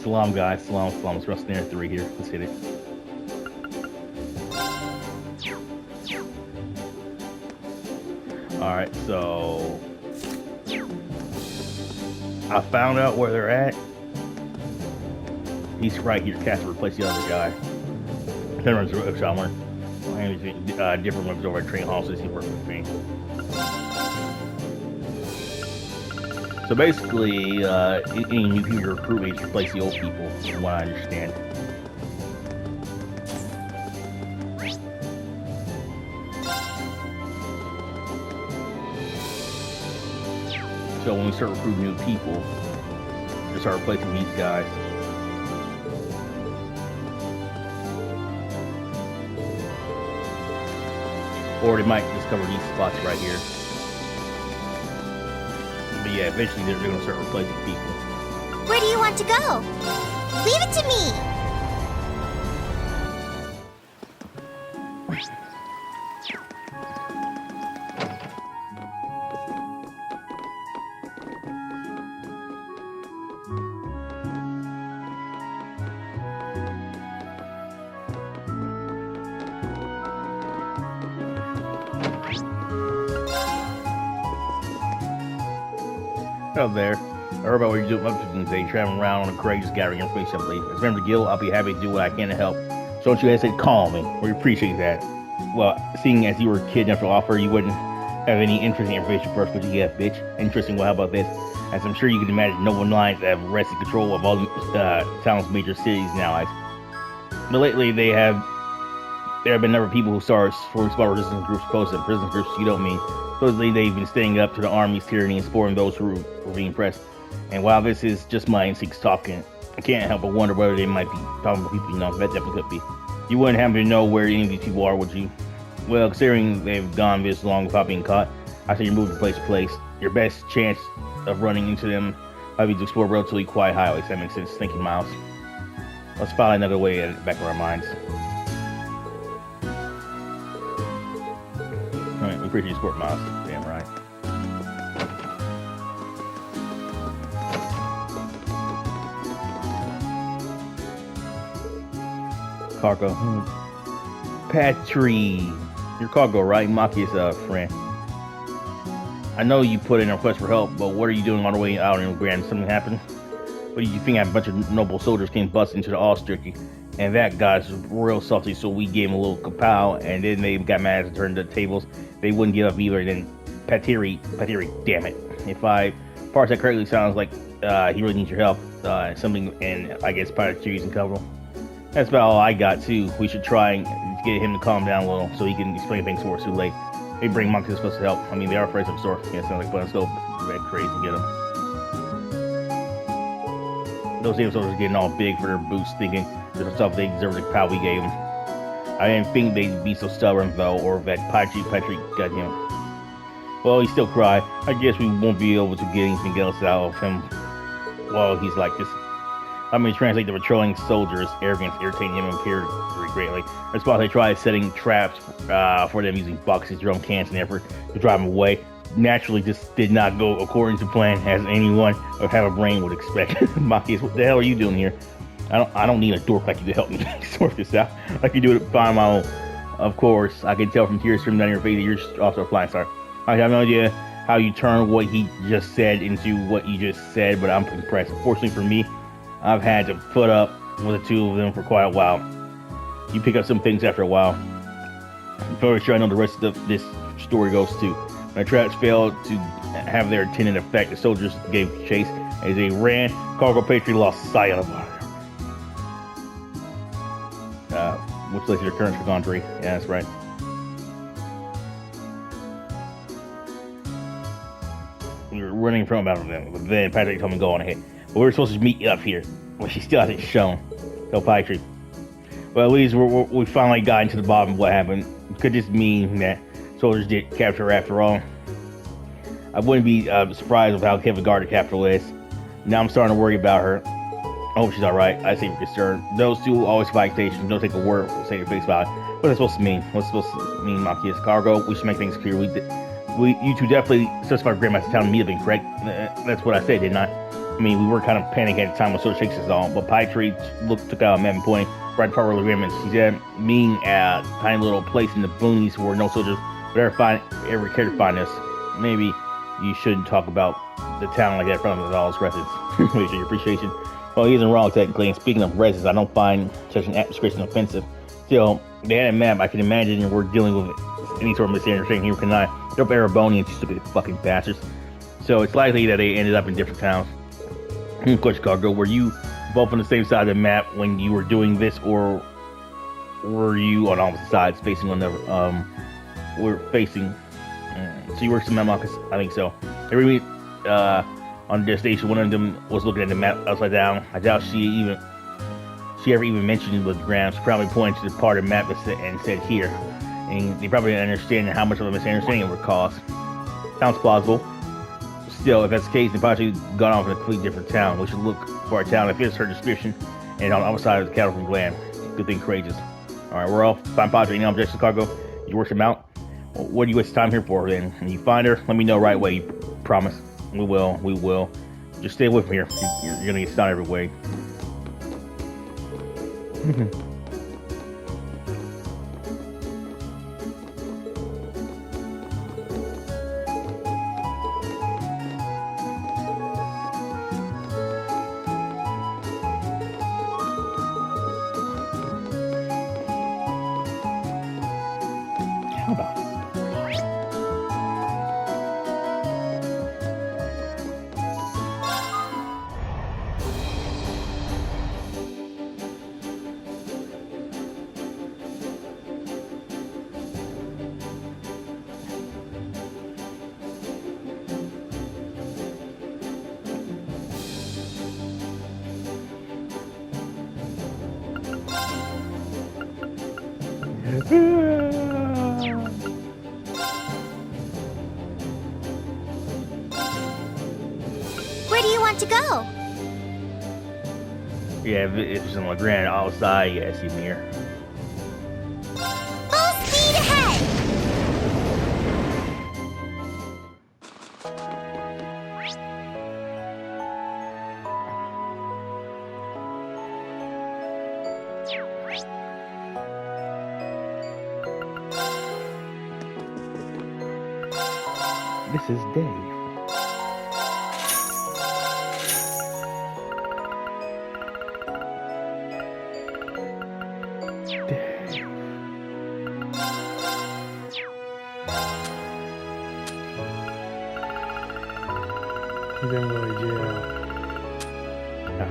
Salam, guys. Salam. It's Rustin there 3 here. Let's hit it. Alright, so I found out where they're at. He's right here. Cast to replace the other guy. Then runs a Schwarzer. Different ones over at train hall, so he's working with me. So basically, any new people recruit needs to replace the old people, from what I understand. So when we start recruiting new people, we start replacing these guys. Or they might discover these spots right here. But yeah, eventually they're going to start replacing people. Where do you want to go? Leave it to me! Out there. I heard about what you're doing up to today, traveling around on a crate, just gathering information, I believe. As a member of the guild, I'll be happy to do what I can to help. So don't you hesitate to call me. We appreciate that. Well, seeing as you were a kid enough to offer, you wouldn't have any interesting information first, but you get, bitch. Interesting, well, how about this? As I'm sure you can imagine, noble lines have wrested control of all the town's major cities nowadays. But lately, there have been a number of people who started forming small resistance groups posted. Prison groups, you don't mean. Supposedly, they've been staying up to the army's tyranny and supporting those who were being pressed. And while this is just my instincts talking, I can't help but wonder whether they might be talking about people you know. That definitely could be. You wouldn't happen to know where any of these people are, would you? Well, considering they've gone this long without being caught, I say you're moving from place to place. Your best chance of running into them might be to explore relatively quiet highways. That makes sense. Thinking miles. Let's find another way at the back of our minds. Alright, we appreciate your support, Miles. Damn right. Cargo. Patry. Your cargo, right? Maki's friend. I know you put in a request for help, but what are you doing on the way out in Grand? Something happened? What do you think? A bunch of noble soldiers came busting into the Ostriki, and that guy's real salty, so we gave him a little kapow, and then they got mad and turned the tables. They wouldn't give up either. And then Patry, damn it. If I parse that correctly, sounds like he really needs your help. Something, and I guess Patry's in cover. That's about all I got, too. We should try and get him to calm down a little so he can explain things to us too late. They bring monkeys supposed to help. I mean, they are afraid of some sort. Yeah, sounds like, but let's go red crazy and get them. Those damn soldiers are getting all big for their boots, thinking there's stuff they deserve the power we gave them. I didn't think they'd be so stubborn, though, or that Patry got him. Well, he still cried. I guess we won't be able to get anything else out of him while he's like this. I mean, translate the patrolling soldiers' arrogance, irritating him and appeared very greatly. In response, they tried setting traps for them using boxes, drum cans, and effort to drive them away. Naturally, this did not go according to plan, as anyone or have a brain would expect. Maki, what the hell are you doing here? I don't need a dork like you to help me sort this out. I can do it on my own. Of course, I can tell from tears streaming down your face that you're also a flying star. I have no idea how you turned what he just said into what you just said, but I'm impressed. Fortunately for me, I've had to put up with the two of them for quite a while. You pick up some things after a while. I'm very sure I know the rest of this story goes too. When the traps failed to have their intended effect, the soldiers gave chase. As they ran, cargo Patry lost sight of them. Which led to their current trajectory. Yeah, that's right. We were running from about them, but then Patry told me to go on ahead. But we were supposed to meet up here. Well, she still hasn't shown. Tell Patry. Well, at least we finally got into the bottom of what happened. Could this mean that soldiers did capture her after all? I wouldn't be surprised with how heavy guard the capital is. Now I'm starting to worry about her. I hope she's alright. I say we're concerned. Those two always fight stations. Don't take a word for say your face about it. What's that supposed to mean? What's it supposed to mean, Maki's cargo? We should make things clear. You two definitely specified Grandmaster Town immediately, correct? That's what I said, didn't I? I mean, we were kind of panicking at the time when Soldier Shakes us all, but Pie Tree took out a map and point right part where the Rean. She said, being a tiny little place in the boonies where no soldiers would ever care to find us. Maybe you shouldn't talk about the town like that in front of all its residents. Wait, your appreciation. Well, he isn't wrong technically. And speaking of residents, I don't find such an disgrace offensive. Still, they had a map. I can imagine we're dealing with any sort of misunderstanding here. Can I? They're Erebonians, you stupid fucking bastards. So it's likely that they ended up in different towns. Question, Cargo, were you both on the same side of the map when you were doing this, or were you on opposite sides, facing on the we're facing? So you were some map, I think so. Every on their station, one of them was looking at the map upside down. I doubt she ever even mentioned with Graham. She probably pointed to the part of the map and said here, and they probably didn't understand how much of a misunderstanding it would cause. Sounds plausible. Still, if that's the case, they probably gone off in a completely different town. We should look for a town that fits her description and on the other side of the cattle from Glen. Good thing, courageous. Alright, we're off. Find Padre, any objects to Cargo. You work them out. Well, what do you waste time here for then? When you find her, let me know right away. Promise. We will. Just stay with me here. You're gonna get stunned every way. How about it? Where do you want to go? Yeah, if it's in LeGrand outside, yeah, see me here. Full speed ahead! This is Dave. He's gonna go to jail. Yeah.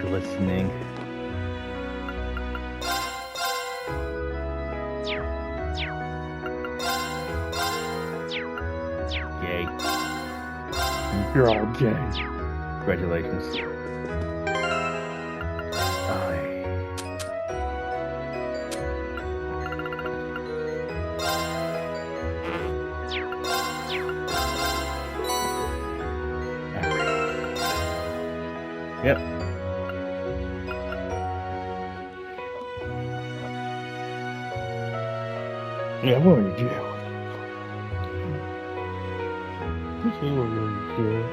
Glistening. Yay. You're all gay. Congratulations. Aye. Yep. Yeah, I'm going to jail. This is what we're going to jail.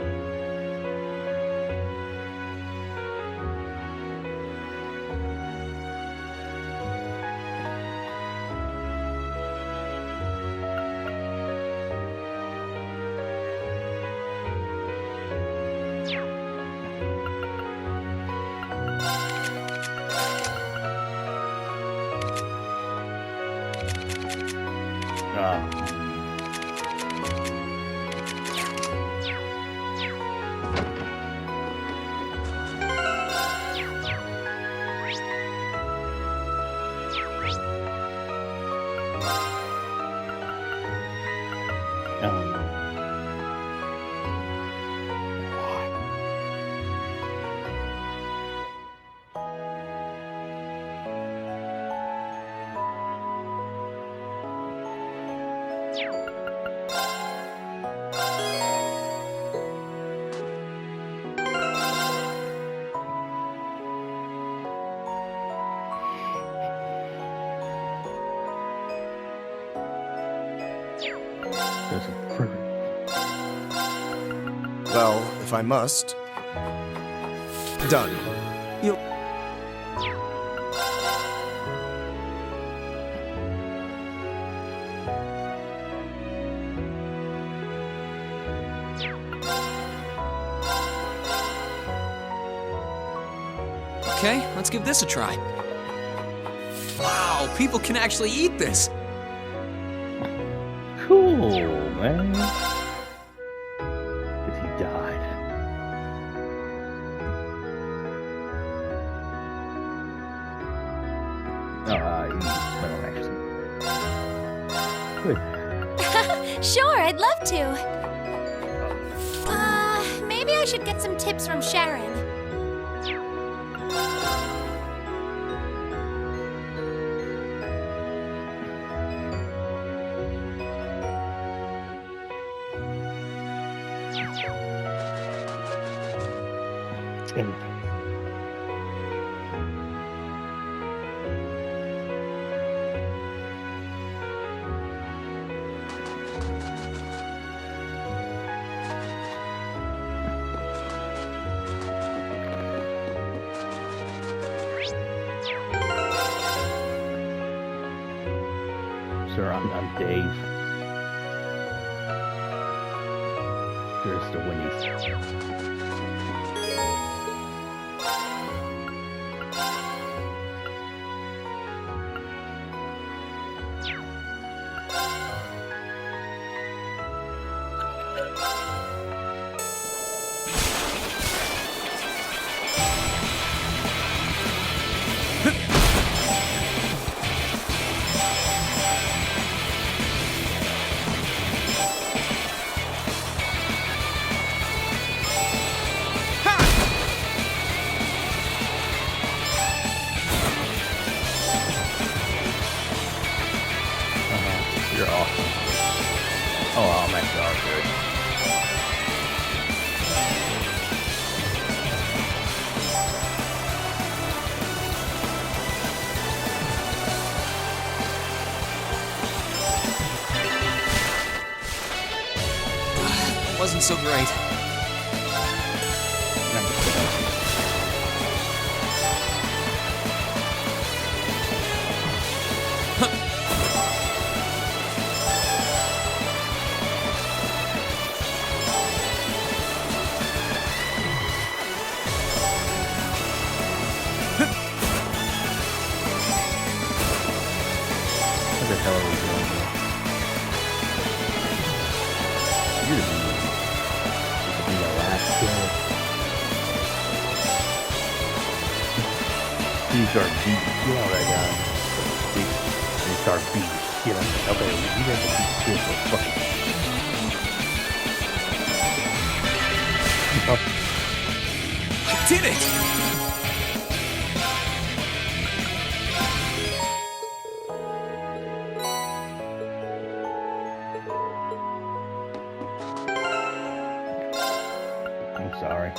Well, if I must. Done. You. Okay, let's give this a try. Wow, people can actually eat this. Cool, man. Guess he died. He's my own accent. Good. Sure, I'd love to. Maybe I should get some tips from Sharon. Sir, I'm Dave. Here's the Wendy's. You're awesome. Oh, I'm actually all good. Wasn't so great. What the hell are we doing here? You're the mean. This will be the last kill. You start beating the shit out of that guy. And you start beating the shit out of that. Okay, you have to beat the shit for fucking. I did it! I'm sorry.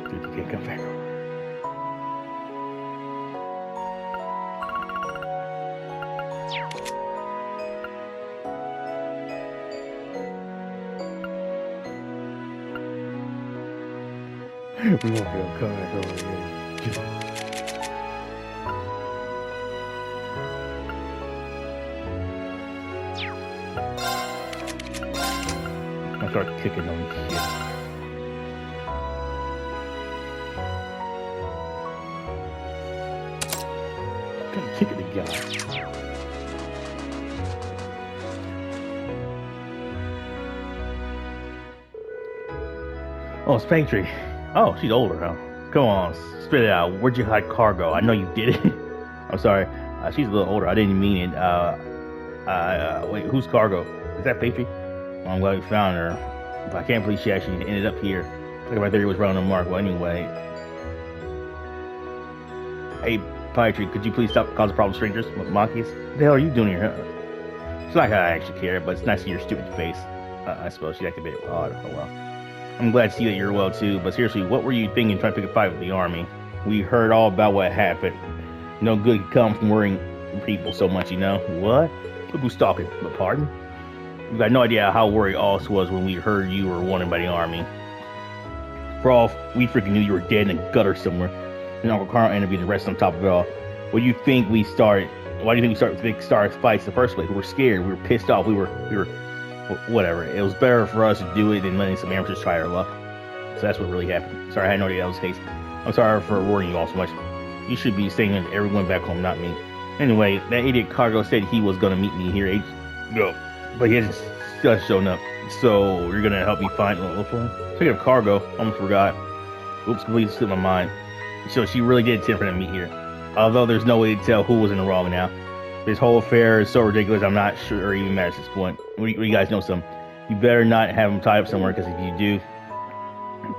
Dude, you can't come back over. We won't be able to come back over again. I start kicking on shit. Gotta kick at the guy. Oh, it's Paintree. Oh, she's older, huh? Come on, spit it out. Where'd you hide cargo? I know you did it. I'm sorry. She's a little older. I didn't mean it. Wait, who's cargo? Is that Paintree? Well, I'm glad we found her. But I can't believe she actually ended up here. Look, my theory was right on the mark. Well, anyway. Hey, Paintree, could you please stop causing problems, strangers? Monkeys? What the hell are you doing here? It's not how I actually care, but it's nice to see your stupid face. I suppose she acted a bit odd. Oh well. I'm glad to see that you're well too, but seriously, what were you thinking trying to pick a fight with the army? We heard all about what happened. No good could come from worrying people so much, you know. What? Look who's talking. But pardon? We got no idea how worried Oz was when we heard you were wanted by the army. For all we freaking knew you were dead in a gutter somewhere. And Uncle Carl interviewed the rest on top of it all. What do you think we started? Why do you think we started fights in the first place? We were scared. We were pissed off. We were whatever. It was better for us to do it than letting some amateurs try our luck. So that's what really happened. Sorry, I had no idea that was the case. I'm sorry for worrying you all so much. You should be staying with everyone back home, not me. Anyway, that idiot Cargo said he was gonna meet me here. No, but he hasn't just shown up. So you're gonna help me find look for him? Speaking of Cargo, almost forgot. Oops, completely slipped my mind. So she really did intend for him to meet here. Although there's no way to tell who was in the wrong now. This whole affair is so ridiculous, I'm not sure it even matters at this point. You guys know some. You better not have him tied up somewhere, because if you do,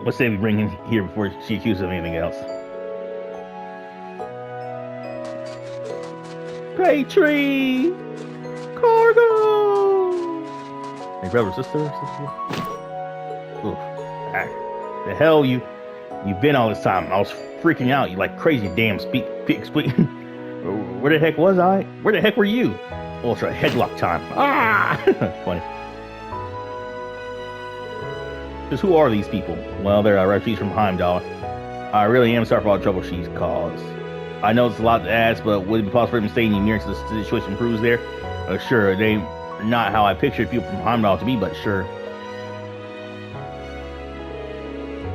let's say we bring him here before she accuses of anything else. Patry! Cargo! Hey, brother, sister? Oof. The hell you've been all this time. I was freaking out. You like crazy damn speak. Where the heck was I? Where the heck were you? Oh, it's right. Headlock time. Ah! Funny. Just who are these people? Well, they're refugees from Heimdall. I really am sorry for all the trouble she's caused. I know it's a lot to ask, but would it be possible for him to stay in near the situation improves there? Sure, they are not how I pictured people from Heimdall to be, but sure.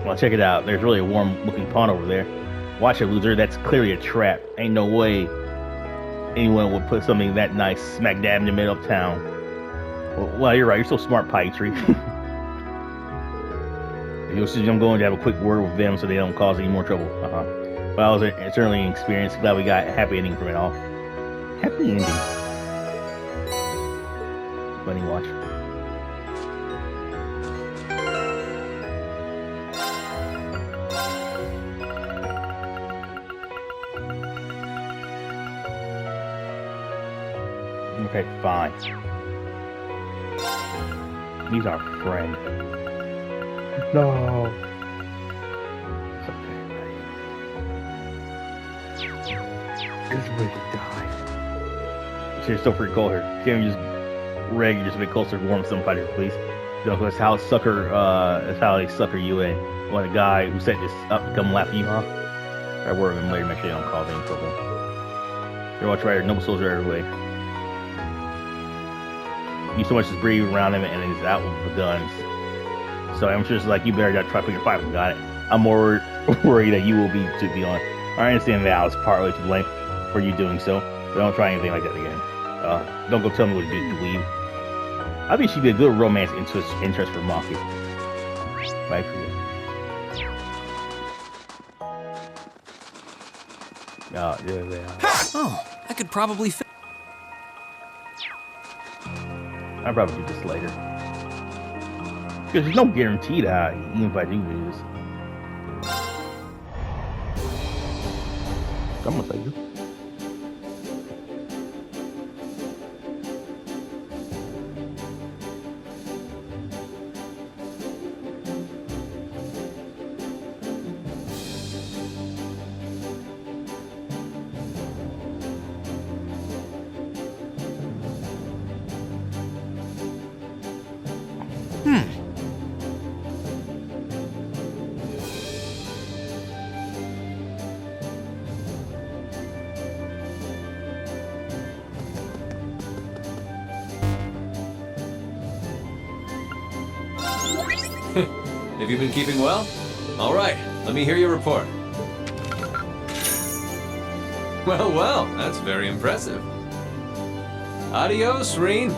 Well, check it out. There's really a warm-looking pond over there. Watch it, loser. That's clearly a trap. Ain't no way anyone would put something that nice smack dab in the middle of town. Well, you're right. You're so smart, Patry. I'm going to have a quick word with them so they don't cause any more trouble. Well, it's certainly an experience. Glad we got a happy ending from it all. Happy ending. Funny watch. Okay, fine. He's our friend. No. It's okay, buddy. It's way to die. She's still pretty cold here. Can't we just reg just a bit closer to warm somebody, please? You know, that's how they sucker you in. Want a guy who set this up to come laugh at you, huh? I worry with him later, make sure you don't cause any trouble. You're watch right here, noble soldier every way. You so much as breathe around him and he's out with the guns. So I'm just like, you better not try to put your fight. Got it. I'm more worried that you will be to be on. I understand that I was partly to blame for you doing so, but don't try anything like that again. Don't go tell me what to do, dweeb. I think she'd be a good romance interest for Maki. Right for you. Oh, yeah. Oh, I could probably fit. I'll probably do this later. Because there's no guarantee that even if I do this. I'm gonna take you. Have you been keeping well? All right, let me hear your report. Well, that's very impressive. Adios, Rean.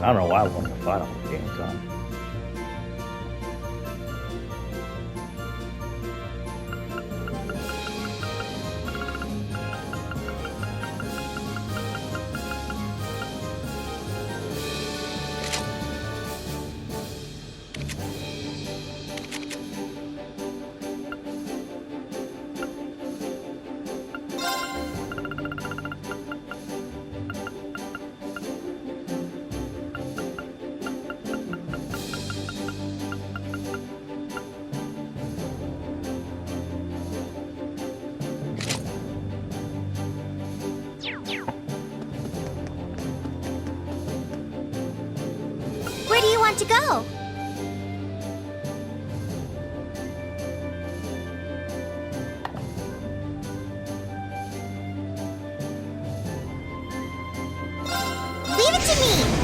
I don't know why I wanted to fight all the damn time. Where do you want to go? Leave it to me!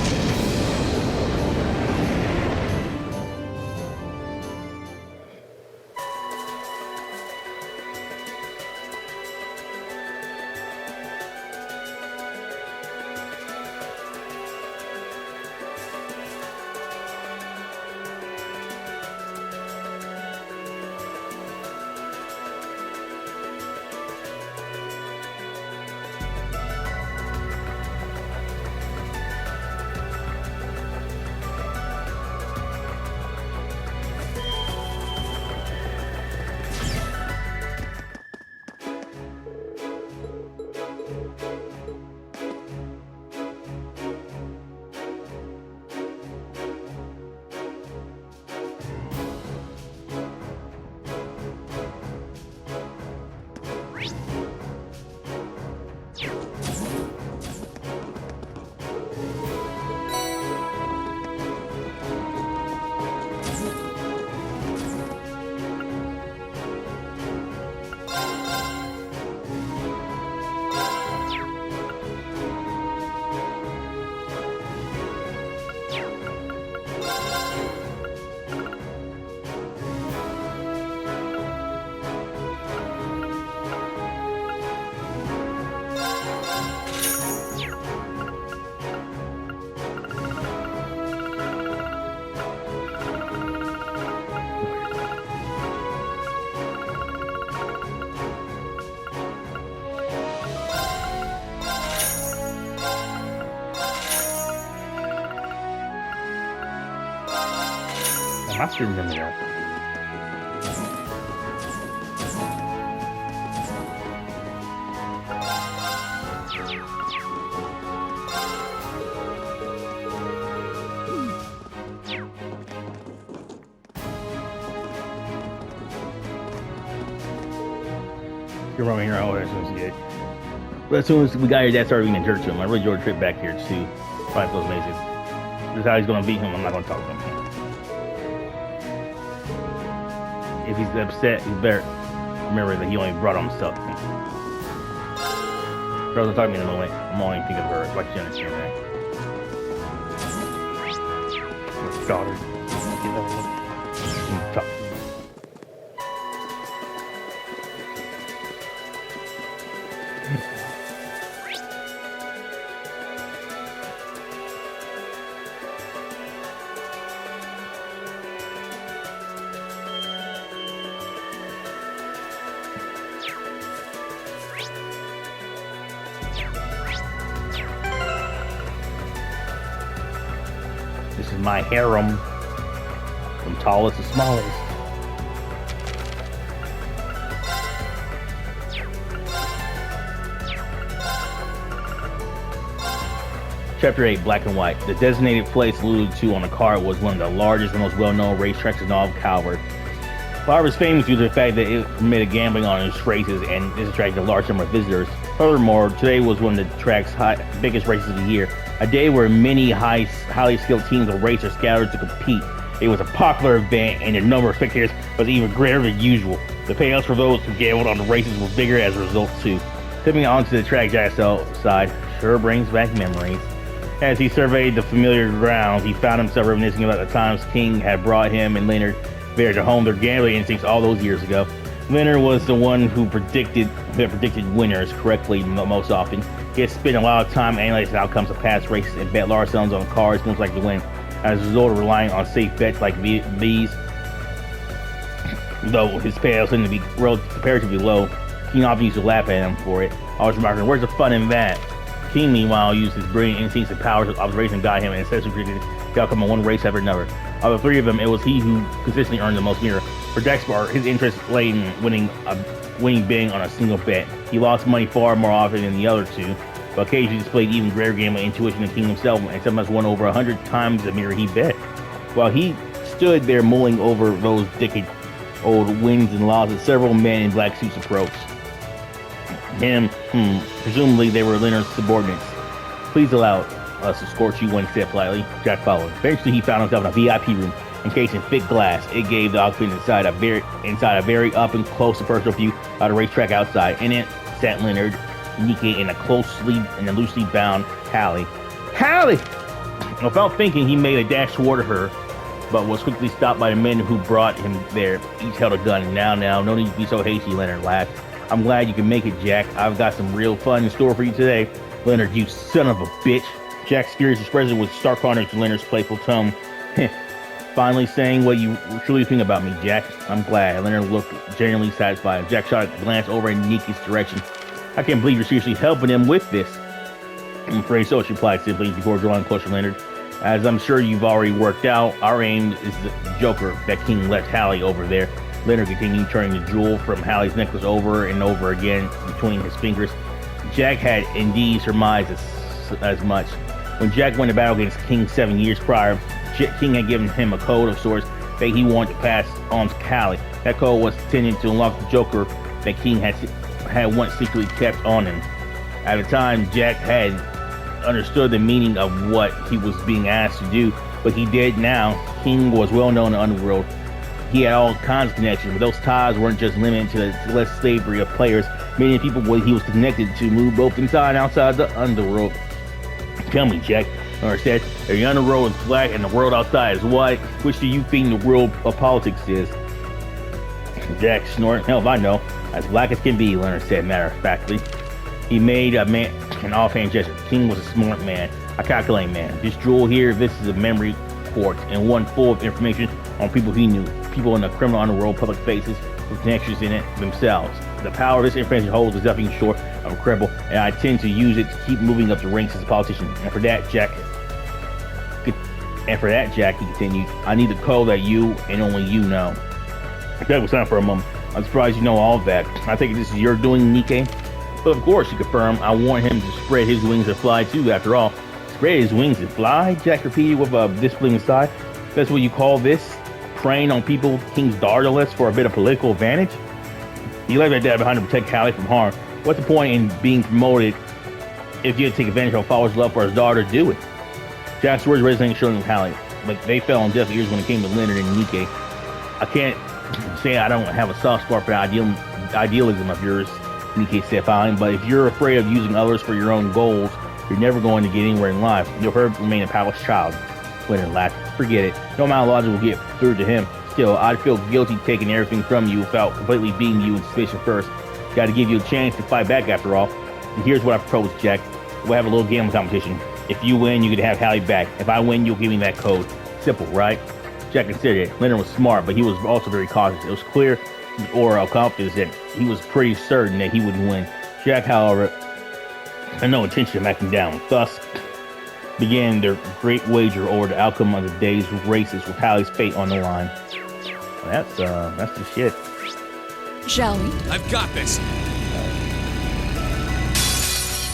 I must remember that. You're running here. Oh, as soon as you get. But as soon as we got here, Dad started being a jerk to him. I really enjoyed the trip back here too. Probably feels amazing. This is how he's gonna beat him. I'm not gonna talk to him. If he's upset, he better remember that he only brought on himself. Girls will talk to me in a moment. I'm only thinking of her. Like you understand that. Daughter. Talk. This is my harem, from tallest to smallest. Chapter 8, Black and White. The designated place alluded to on the card was one of the largest and most well-known racetracks in all of Calvert. Calvert is famous due to the fact that it permitted gambling on its races, and this attracted a large number of visitors. Furthermore, today was one of the track's biggest races of the year, a day where many highly skilled teams of racers scattered to compete. It was a popular event, and the number of spectators was even greater than usual. The payouts for those who gambled on the races were bigger as a result too. Stepping onto the track just outside sure brings back memories. As he surveyed the familiar grounds, he found himself reminiscing about the times King had brought him and Leonard Bear to home their gambling instincts all those years ago. Leonard was the one who predicted winners correctly most often. He has spent a lot of time analyzing the outcomes of past races and bet large sums on cars most likely to win. As a result of relying on safe bets like these, though his payouts tend to be comparatively low, King often used to laugh at him for it. Always remarking, "Where's the fun in that?" King, meanwhile, used his brilliant instincts and powers of observation to guide him and assessing the outcome of one race after another. Of the three of them, it was he who consistently earned the most mirror. For Jack's part, his interest lay in winning big on a single bet. He lost money far more often than the other two, but occasionally displayed even greater gambling intuition than King himself, and sometimes won over 100 times the mirror he bet. While he stood there mulling over those decade-old wins and losses, several men in black suits approached him. Presumably they were Leonard's subordinates. "Please allow us to escort you," one said politely. Jack followed. Eventually he found himself in a VIP room encased in thick glass. It gave the occupants inside a very up and close and personal view of the racetrack outside. In it sat Leonard, Nike, and a loosely bound Hallie. "Hallie!" Without thinking, he made a dash toward her, but was quickly stopped by the men who brought him there. Each held a gun. Now, no need to be so hasty," Leonard laughed. "I'm glad you can make it, Jack. I've got some real fun in store for you today." "Leonard, you son of a bitch." Jack's furious expression was stark contrast to Leonard's playful tone. "Finally saying what you truly think about me, Jack. I'm glad." Leonard looked genuinely satisfied. Jack shot a glance over in Niki's direction. "I can't believe you're seriously helping him with this." "I'm afraid so," she replied simply before drawing closer to Leonard. "As I'm sure you've already worked out, our aim is the joker that King left Hallie over there." Leonard continued, turning the jewel from Hallie's necklace over and over again between his fingers. Jack had indeed surmised as much. When Jack went to battle against King 7 years prior, King had given him a code of sorts that he wanted to pass on to Hallie. That code was intended to unlock the joker that King had once secretly kept on him. At the time, Jack had understood the meaning of what he was being asked to do, but he did now. King was well known in the underworld. He had all kinds of connections, but those ties weren't just limited to the less slavery of players. Many people he was connected to moved both inside and outside the underworld. "Tell me, Jack," Leonard said, "if the underworld is black and the world outside is white, which do you think the world of politics is?" Jack snorted. "Hell if I know. As black as can be," Leonard said matter-of-factly. He made an offhand gesture. King was a smart man, a calculating man. "This jewel here, this is a memory quartz, and one full of information on people he knew. People in the criminal underworld, public faces, with connections in it themselves. The power this information holds is nothing short of incredible, and I tend to use it to keep moving up the ranks as a politician. And for that, Jack, he continued, I need the code that you and only you know." Jack was silent for a moment. "I'm surprised you know all of that. I think this is your doing, Nike?" "But of course," he confirmed. "I want him to spread his wings and fly too, after all." "Spread his wings and fly?" Jack repeated with a displeasing sigh. "That's what you call this? Preying on people King's daughter list for a bit of political advantage?" He left at that behind to protect Hallie from harm. What's the point in being promoted if you take advantage of a follower's love for his daughter to do it? Jack's words resonated showing with Hallie, but they fell on deaf ears when it came to Leonard and Nike. "I can't say I don't have a soft spot for idealism of yours," Niki said finally, "but if you're afraid of using others for your own goals, you're never going to get anywhere in life. You'll forever remain a powerless child." Leonard laughed. "Forget it. No amount of logic will get through to him. Still, I'd feel guilty taking everything from you without completely beating you in suspicion first. Got to give you a chance to fight back after all. And here's what I propose, Jack. We'll have a little gambling competition. If you win, you can have Hallie back. If I win, you'll give me that code. Simple, right?" Jack considered it. Leonard was smart, but he was also very cautious. It was clear from his aura of confidence that he was pretty certain that he would win. Jack, however, had no intention of backing down. Thus began their great wager over the outcome of the day's races with Hallie's fate on the line. Well, that's the shit. Shall we? I've got this.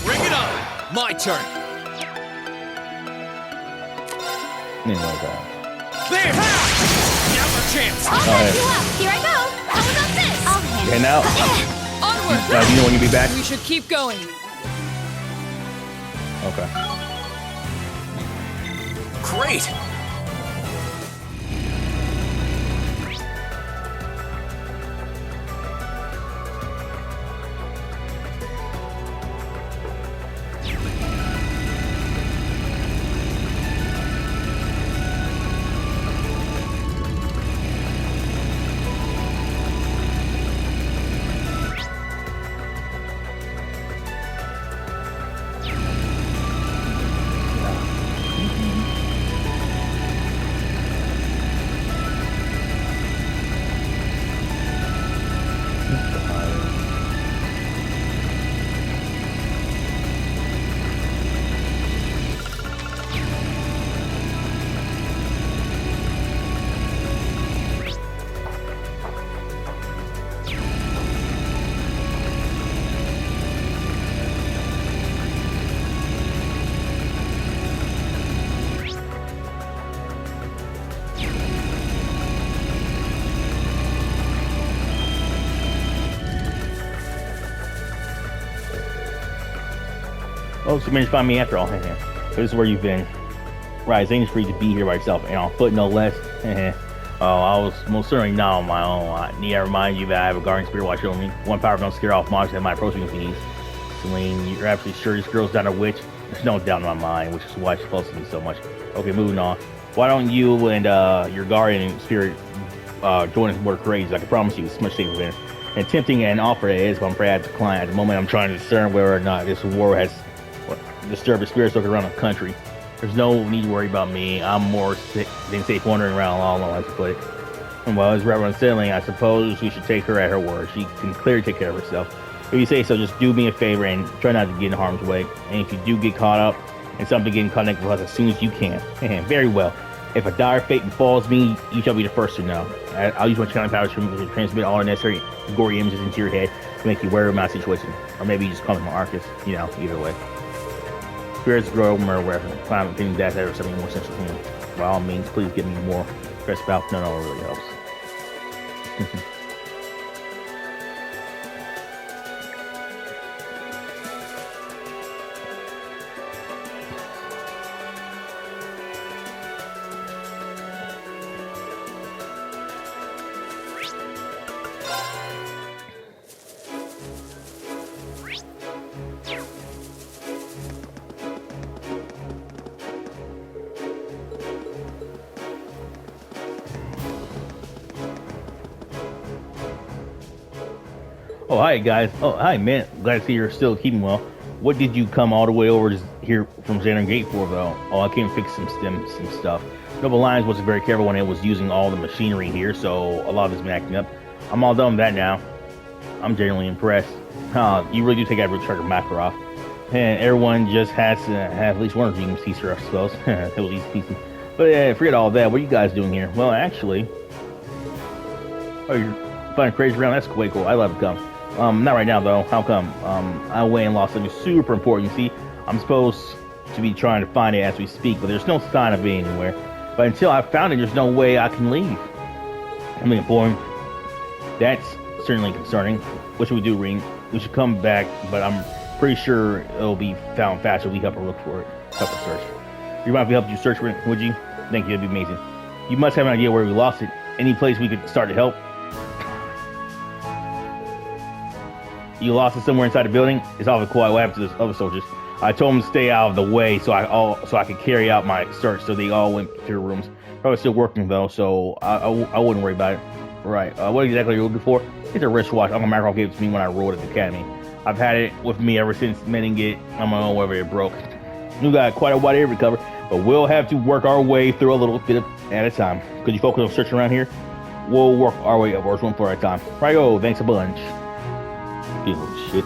Bring it on. My turn. Anyway, There! Now's our chance. I'll back you up. Here I go. How about this? I'll handle and now, Onward! do you know when you'll be back? We should keep going. Okay. Great. Oh, so you managed to find me after all. This is where you've been. Right, it's dangerous for you to be here by yourself, and on foot no less. Oh, I was most certainly not on my own. Need I remind you that I have a guardian spirit watching over me? One power don't scare off monsters that might approach me with ease. Celine, you're absolutely sure this girl's not a witch? There's no doubt in my mind, which is why she's close to me so much. Okay, moving on. Why don't you and your guardian spirit join us more crazy? I can promise you it's much safer than and tempting an offer it is, but I'm afraid I have to decline. At the moment, I'm trying to discern whether or not this war has disturbed the spirits looking around the country. There's no need to worry about me. I'm more than safe wandering around alone, like to put it. And while it's rather unsettling, I suppose we should take her at her word. She can clearly take care of herself. If you say so, just do me a favor and try not to get in harm's way. And if you do get caught up in something, get in contact with us as soon as you can. Very well. If a dire fate befalls me, you shall be the first to know. I'll use my channeling powers to transmit all the necessary gory images into your head to make you aware of my situation. Or maybe you just call me my Arcus. You know, either way. Spirits grow more aware. Climate feeling death or something more central to me. By all means, please give me more stress about none of it really helps. Oh, hi guys. Oh, hi man. Glad to see you're still keeping well. What did you come all the way over here from Xander Gate for though? Oh, I came to fix some stuff. Noble Lions wasn't very careful when it was using all the machinery here, so a lot of it's been acting up. I'm all done with that now. I'm genuinely impressed. You really do take every tracker Makarov. And everyone just has to have at least one of you piece here, I suppose. It was easy peasy. But forget all that. What are you guys doing here? Well, actually, oh, you're finding crazy around. That's way cool. I love it. Come. Not right now though. How come? I went and lost something super important. You see, I'm supposed to be trying to find it as we speak, but there's no sign of it anywhere. But until I found it, there's no way I can leave. I mean, boy, that's certainly concerning. What should we do, Rean? We should come back, but I'm pretty sure it'll be found faster if we help her look for it. Help her search. You might be helping you search for it, would you? Thank you, that'd be amazing. You must have an idea where we lost it. Any place we could start to help? You lost it somewhere inside the building? It's awfully quiet. What happened to those other soldiers? I told them to stay out of the way so I could carry out my search, so they all went to their rooms. Probably still working though, so I wouldn't worry about it. Right. What exactly are you looking for? It's a wristwatch. Uncle Makarov gave it to me when I rode at the academy. I've had it with me ever since mending it on my own wherever it broke. We got quite a wide area to recover, but we'll have to work our way through a little bit at a time. Could you focus on searching around here? We'll work our way upwards one for a time. Right-o, thanks a bunch. You little shit.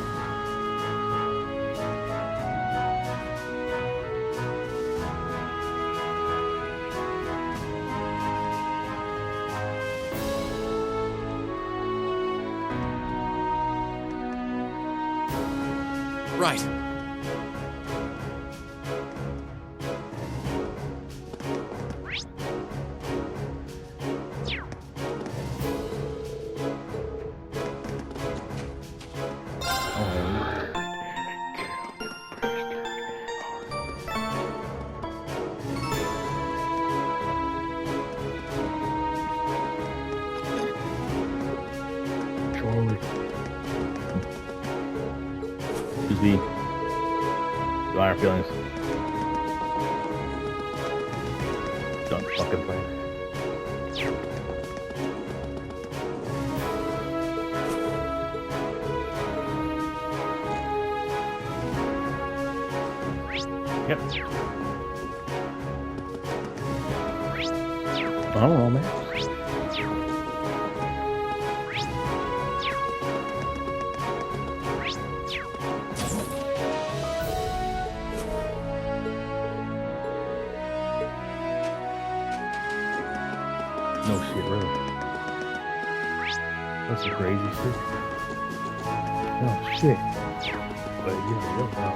Right. Excuse me. You honor feelings. Don't fucking play. Yep. I don't know, man. No shit, really. That's some crazy shit. Oh shit. But yeah.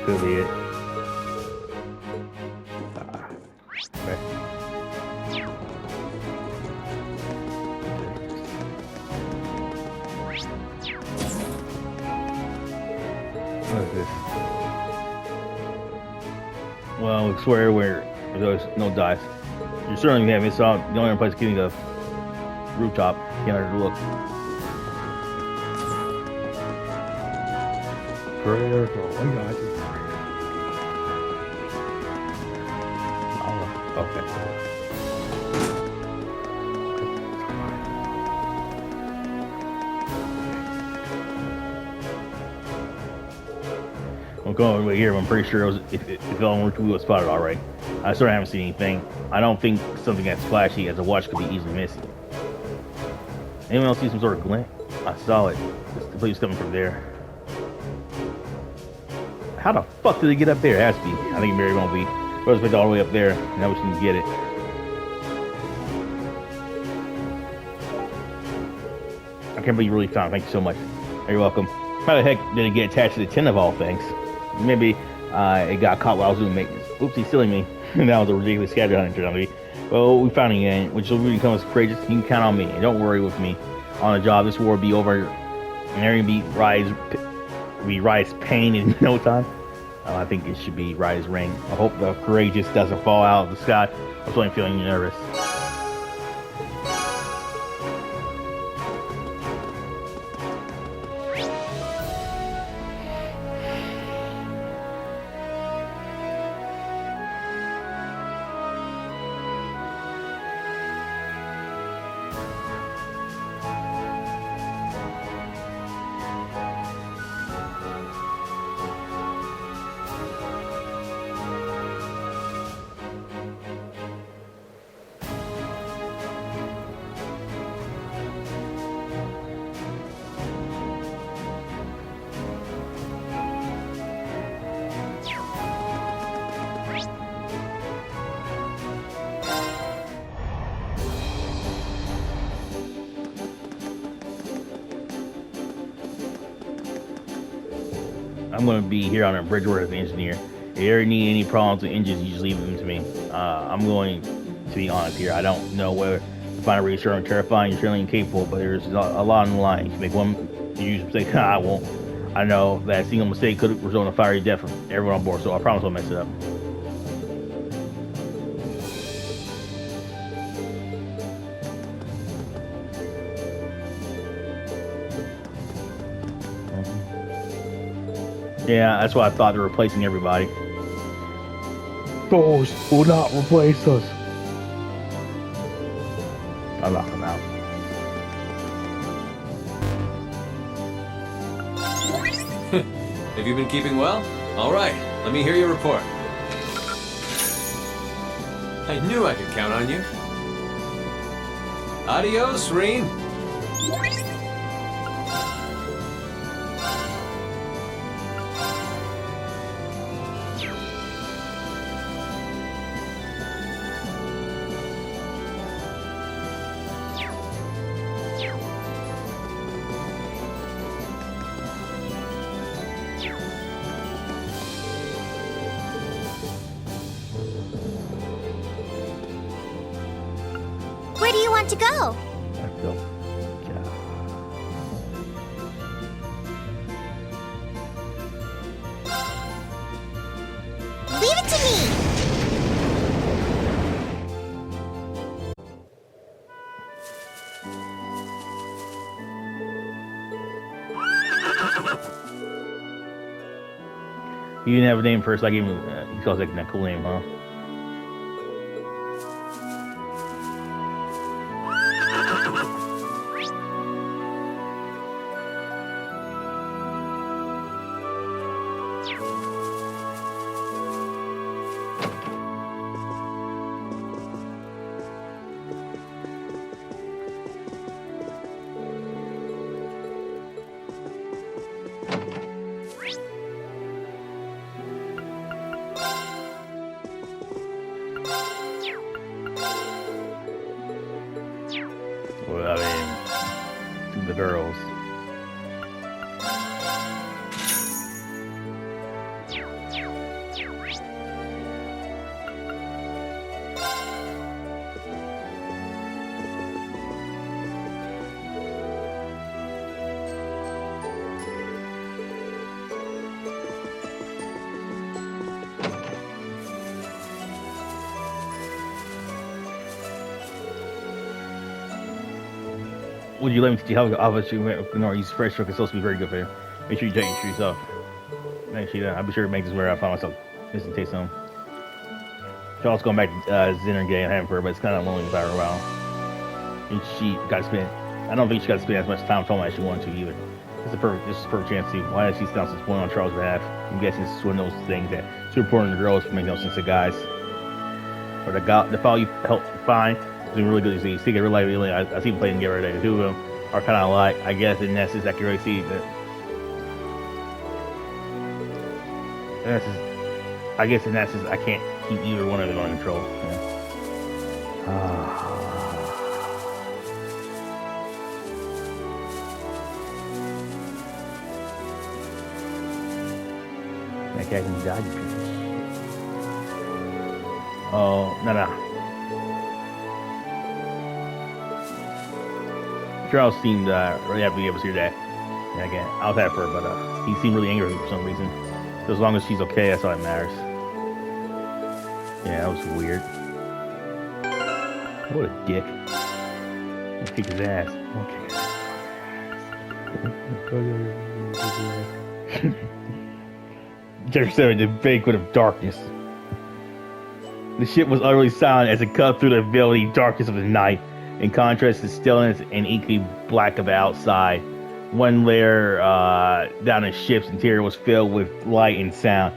Could be it. Okay. What is this? Well, we swear where there's no dice. You certainly have it. So the only place getting the rooftop. Can't hardly look. Prayers, oh my God. Oh, okay. I'm going over here. I'm pretty sure it was, if only we was spotted already. I still haven't seen anything. I don't think something that's flashy as a watch could be easily missing. Anyone else see some sort of glint? I saw it. The police coming from there. How the fuck did they get up there? It has to be. I think Mary won't be. Rose picked all the way up there. Now we can get it. I can't believe you really found it. Thank you so much. You're welcome. How the heck did it get attached to the tin of all things? Maybe it got caught while I was doing maintenance. Oopsie, silly me. That was a ridiculous scavenger hunt turned out to be. Well, we found it again, which will really come as courageous. You can count on me. And don't worry with me on the job. This war will be over, and there can be rise pain in no time. I think it should be rise rain. I hope the courageous doesn't fall out of the sky. I'm certainly feeling nervous. I'm going to be here on a Bridgewater as an engineer. If you ever need any problems with engines, you just leave them to me. I'm going to be honest here. I don't know whether to find a reassuring, terrifying, you're certainly incapable, but there's a lot on the line. You make one huge mistake, I won't. I know that a single mistake could result in a fiery death of everyone on board, so I promise I'll mess it up. Yeah, that's why I thought they're replacing everybody. Those will not replace us. I'll knock them out. Have you been keeping well? All right, let me hear your report. I knew I could count on you. Adios, Rean. Where do you want to go? Let's go. Leave it to me! You didn't have a name first. I gave him. He calls it that cool name, huh? Well, I mean, to the girls. Would you let me teach you how to use fresh truck? It's supposed to be very good for you. Make sure you take your shoes off. Make sure I'll be sure to make this where I find myself just in case some. Charles going back to Zinner game, I haven't for her, but it's kind of lonely without her around. And she got to spend. I don't think she got to spend as much time with Tom as she wanted to either. This is a perfect chance to. Why does she sound so spoiled on Charles' behalf? I'm guessing this is one of those things that too important to girls make no sense to guys. Or the fellow you helped find is doing really good. You see, really, I see them playing together today. The two of them are kind of alike. I guess in essence, I can really see that. I guess in essence, I can't keep either one of them under control. Yeah. That guy can die, you piece of shit. Oh, no. Charles seemed really happy he was here today. And again, I was happy for her, but he seemed really angry for some reason. So as long as she's okay, that's all that matters. Yeah, that was weird. What a dick. I'll kick his ass. Chapter 7, the banquet of darkness. The ship was utterly silent as it cut through the velvety darkness of the night, in contrast to stillness and inky black of the outside. One layer down the ship's interior was filled with light and sound.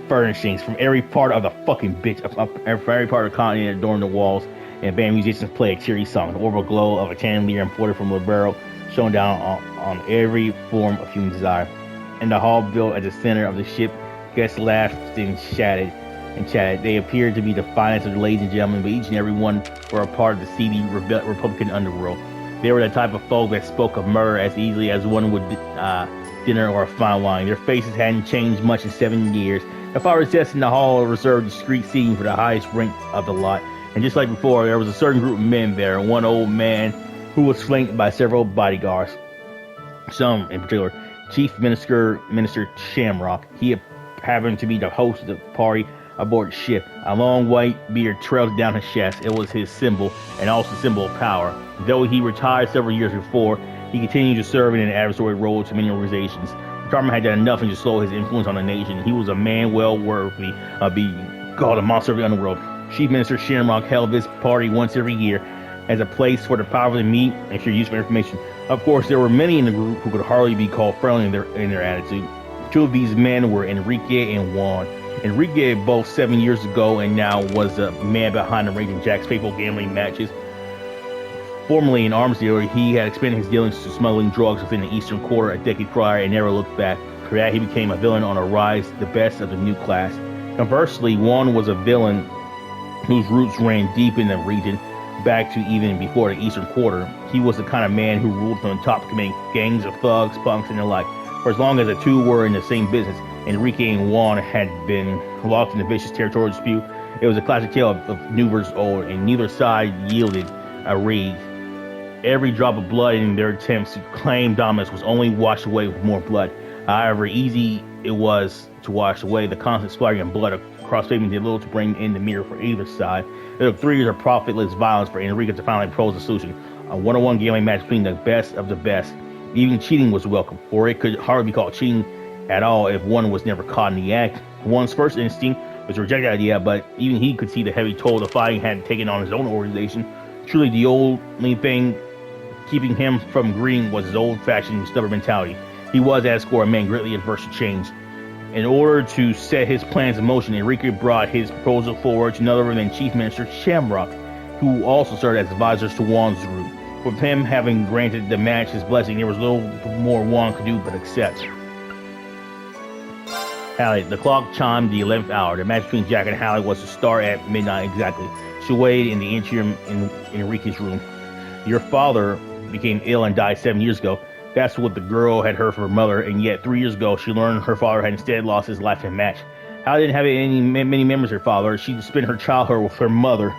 Furnishings from every part of the fucking bitch, from every part of the continent adorned the walls, and band musicians played a cheery song. The orbital glow of a chandelier imported from Libero shone down on every form of human desire. In the hall built at the center of the ship, guests laughed and chatted. They appeared to be the finest of the ladies and gentlemen, but each and every one were a part of the seedy Republican underworld. They were the type of folk that spoke of murder as easily as one would dinner or a fine wine. Their faces hadn't changed much in 7 years. The father's desk in the hall reserved discreet seating for the highest rank of the lot. And just like before, there was a certain group of men there, one old man who was flanked by several bodyguards. Some, in particular, Chief Minister Shamrock. He happened to be the host of the party aboard the ship. A long white beard trailed down his chest. It was his symbol, and also a symbol of power. Though he retired several years before, he continued to serve in an adversary role to many organizations. Charmin had done nothing to slow his influence on the nation. He was a man well worthy of being called a monster of the underworld. Chief Minister Shamrock held this party once every year as a place for the powerful to meet and share useful information. Of course, there were many in the group who could hardly be called friendly in their attitude. Two of these men were Enrique and Juan. Enrique, both 7 years ago and now, was the man behind the Raging Jack's faithful gambling matches. Formerly an arms dealer, he had expanded his dealings to smuggling drugs within the Eastern Quarter a decade prior and never looked back. For that, he became a villain on a rise, the best of the new class. Conversely, Juan was a villain whose roots ran deep in the region, back to even before the Eastern Quarter. He was the kind of man who ruled from the top, committing gangs of thugs, punks, and the like. For as long as the two were in the same business, Enrique and Juan had been locked in a vicious territorial dispute. It was a classic tale of new versus old, and neither side yielded a reed. Every drop of blood in their attempts to claim dominance was only washed away with more blood. However easy it was to wash away, the constant splattering of blood across pavement did little to bring in the mirror for either side. It took 3 years of profitless violence for Enrique to finally propose a solution. A one-on-one gambling match between the best of the best. Even cheating was welcome, for it could hardly be called cheating at all if one was never caught in the act. One's first instinct was to reject the idea, but even he could see the heavy toll the fighting had taken on his own organization. Truly, the only thing keeping him from agreeing was his old-fashioned stubborn mentality. He was, as for a man, greatly adverse to change. In order to set his plans in motion, Enrique brought his proposal forward to none other than Chief Minister Shamrock, who also served as advisors to Juan's group. With him having granted the match his blessing, there was little more Juan could do but accept. Hallie, the clock chimed the 11th hour. The match between Jack and Hallie was to start at midnight exactly. She waited in the atrium in Enrique's room. Your father became ill and died 7 years ago. That's what the girl had heard from her mother, and yet 3 years ago she learned her father had instead lost his life in a match. Hallie didn't have many memories of her father. She spent her childhood with her mother.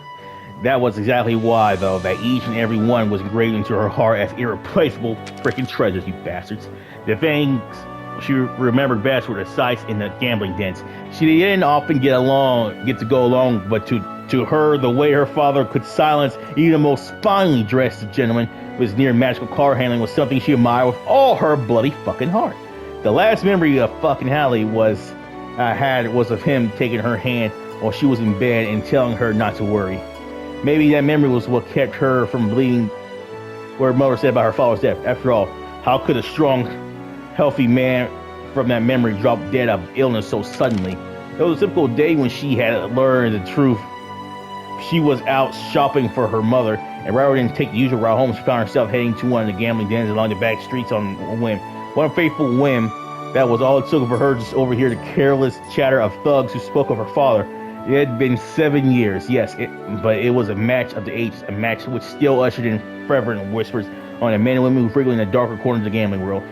That was exactly why, though, that each and every one was engraved into her heart as irreplaceable freaking treasures, you bastards. The things she remembered best were the sights in the gambling dens. She didn't often get to go along, but to To her, the way her father could silence even the most finely dressed gentleman with his near magical car handling was something she admired with all her bloody fucking heart. The last memory of fucking Hallie was of him taking her hand while she was in bed and telling her not to worry. Maybe that memory was what kept her from believing what her mother said about her father's death. After all, how could a strong, healthy man from that memory drop dead of illness so suddenly? It was a typical day when she had learned the truth. She was out shopping for her mother, and rather than take the usual route home, she found herself heading to one of the gambling dens along the back streets on a whim. One fateful whim, that was all it took for her to just overhear the careless chatter of thugs who spoke of her father. It had been 7 years, yes, but it was a match of the ages, a match which still ushered in fervent whispers on the men and women who frequented the darker corners of the gambling world.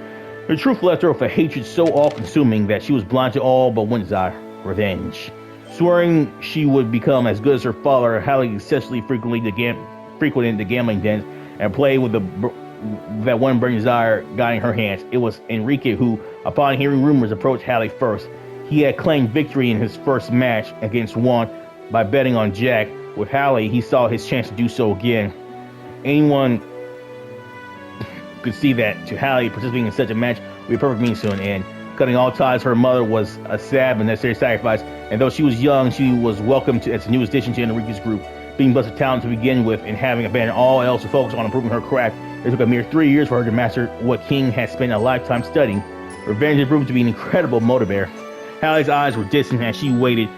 The truth left her with a hatred so all-consuming that she was blind to all but one desire: revenge. Swearing she would become as good as her father, Hallie excessively frequented the gambling dens and played with that one burning desire guiding her hands. It was Enrique who, upon hearing rumors, approached Hallie first. He had claimed victory in his first match against Juan by betting on Jack. With Hallie, he saw his chance to do so again. Anyone could see that to Hallie, participating in such a match would be a perfect means to an end. Cutting all ties, her mother was a sad but necessary sacrifice, and though she was young, she was welcomed as the newest addition to Enrique's group. Being blessed with talent to begin with and having abandoned all else to focus on improving her craft, it took a mere 3 years for her to master what King had spent a lifetime studying. Revenge had proven to be an incredible motivator. Hallie's eyes were distant as she waited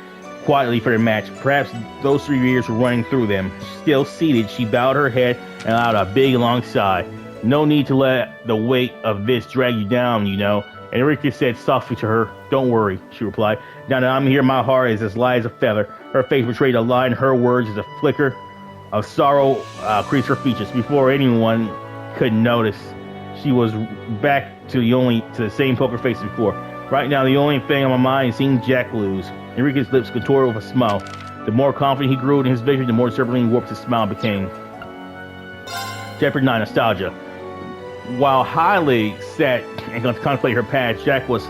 quietly for the match. Perhaps those 3 years were running through them. Still seated, she bowed her head and allowed a big long sigh. No need to let the weight of this drag you down, you know. Enrique said softly to her. Don't worry, she replied. Now that I'm here, my heart is as light as a feather. Her face betrayed a lie, and her words as a flicker of sorrow creased her features. Before anyone could notice, she was back to the same poker face as before. Right now, the only thing on my mind is seeing Jack lose. Enrique's lips contorted with a smile. The more confident he grew in his vision, the more disturbingly warped his smile became. Chapter 9, Nostalgia. While Hallie sat and contemplated her past, Jack was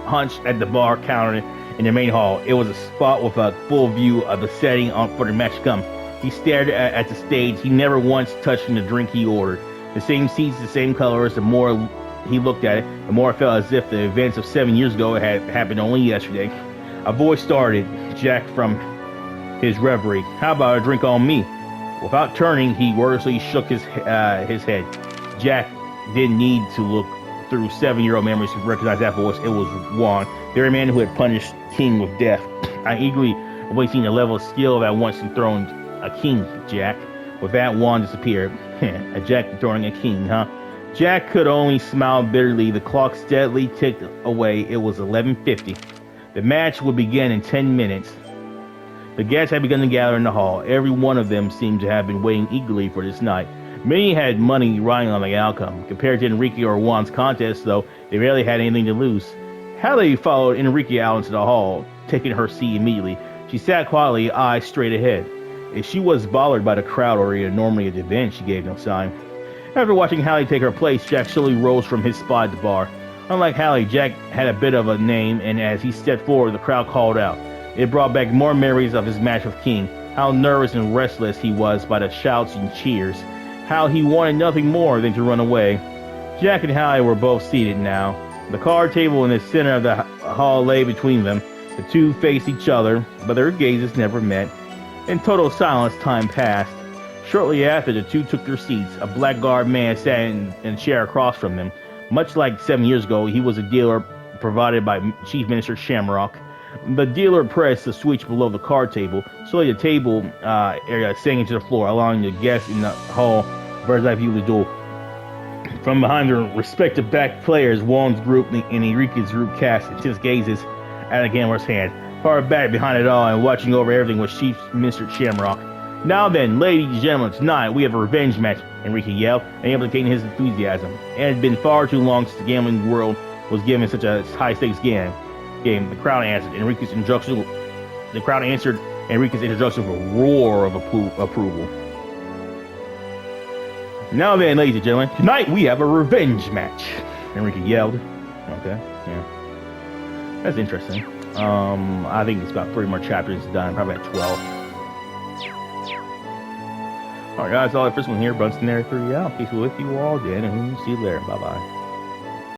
hunched at the bar counter in the main hall. It was a spot with a full view of the setting for the match to come. He stared at the stage. He never once touched the drink he ordered. The same seats, the same colors. The more he looked at it, the more it felt as if the events of 7 years ago had happened only yesterday. A voice started Jack from his reverie. How about a drink on me? Without turning, he wordlessly shook his head. Jack didn't need to look through 7-year-old memories to recognize that voice. It was Juan, the very man who had punished King with death. I eagerly awaiting the level of skill that once dethroned a king, Jack. With that, Juan disappeared. A Jack dethroning a king, huh? Jack could only smile bitterly. The clock steadily ticked away. It was 11:50. The match would begin in 10 minutes. The guests had begun to gather in the hall. Every one of them seemed to have been waiting eagerly for this night. Many had money riding on the outcome. Compared to Enrique or Juan's contest, though, they rarely had anything to lose. Hallie followed Enrique out into the hall, taking her seat immediately. She sat quietly, eyes straight ahead. If she was bothered by the crowd or normally at the event, she gave no sign. After watching Hallie take her place, Jack slowly rose from his spot at the bar. Unlike Hallie, Jack had a bit of a name, and as he stepped forward, the crowd called out. It brought back more memories of his match with King, how nervous and restless he was by the shouts and cheers, how he wanted nothing more than to run away. Jack and Hallie were both seated now. The card table in the center of the hall lay between them. The two faced each other, but their gazes never met. In total silence, time passed. Shortly after, the two took their seats. A black-garbed man sat in a chair across from them. Much like 7 years ago, he was a dealer provided by Chief Minister Shamrock. The dealer pressed the switch below the card table, slowly the table area sank into the floor, allowing the guests in the hall bird's eye view of the duel. From behind their respective back players, Juan's group and Enrique's group cast intense gazes at the gambler's hand. Far back behind it all and watching over everything was Chief Minister Shamrock. Now then, ladies and gentlemen, tonight we have a revenge match, Enrique yelled, unable to contain his enthusiasm. It had been far too long since the gambling world was given such a high-stakes game. The crowd answered Enrique's introduction with a roar of approval. Now then, ladies and gentlemen, tonight we have a revenge match, Enrique yelled. Okay, yeah. That's interesting. I think it's about 3 more chapters done, probably at 12. Alright guys, all right, first one here, Brunston Area 3 out. Peace with you all, Dan, and see you later. Bye bye.